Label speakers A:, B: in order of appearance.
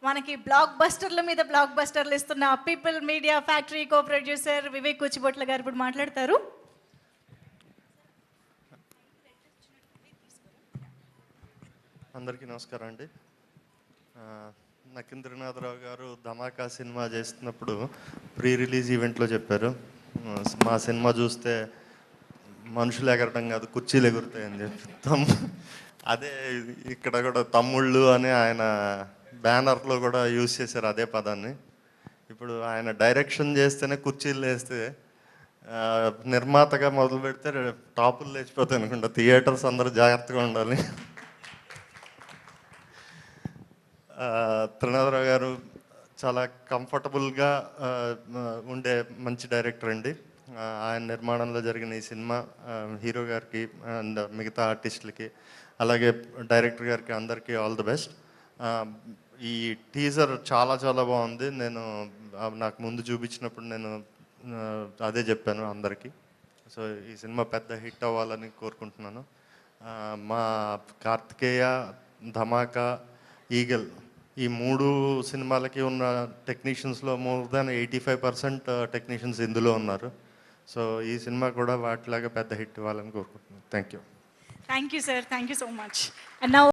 A: మనకి బ్లాక్ బస్టర్ల మీద బ్లాక్ బస్టర్లు ఇస్తున్న People Media Factory co producer Vivek Kuchibotla garu ఇప్పుడు మాట్లాడతారు.
B: అందరికీ నమస్కారం అండి. నకేంద్రనాథరావు గారు ధమాకా సినిమా చేస్తున్నప్పుడు ప్రీ రిలీజ్ ఈవెంట్లో చెప్పారు, మా సినిమా చూస్తే మనుషులు ఎగరడం కాదు కుర్చీలు ఎగురుతాయని చెప్పి. అదే ఇక్కడ కూడా తమ్ముళ్ళు అని ఆయన బ్యానర్లో కూడా యూజ్ చేశారు అదే పదాన్ని. ఇప్పుడు ఆయన డైరెక్షన్ చేస్తేనే కుర్చీలు వేస్తే నిర్మాతగా మొదలు పెడితే టాపులు లేచిపోతాయి అనుకుంటా. థియేటర్స్ అందరూ జాగ్రత్తగా ఉండాలి. త్రినాథరావు గారు చాలా కంఫర్టబుల్గా ఉండే మంచి డైరెక్టర్ అండి. ఆయన నిర్మాణంలో జరిగిన ఈ సినిమా హీరో గారికి అండ్ మిగతా ఆర్టిస్టులకి అలాగే డైరెక్టర్ గారికి అందరికీ ఆల్ ది బెస్ట్. ఈ టీజర్ చాలా చాలా బాగుంది. నేను నాకు ముందు చూపించినప్పుడు నేను అదే చెప్పాను అందరికీ. సో ఈ సినిమా పెద్ద హిట్ అవ్వాలని కోరుకుంటున్నాను. మా కార్తికేయ, ధమాకా, ఈగల్ ఈ 3 సినిమాలకి ఉన్న టెక్నీషియన్స్లో మోర్ దాన్ 85% టెక్నీషియన్స్ ఇందులో ఉన్నారు. సో ఈ సినిమా కూడా వాటిలాగా పెద్ద హిట్ ఇవ్వాలని కోరుకుంటున్నాను. Thank you
A: sir, thank you so much. And now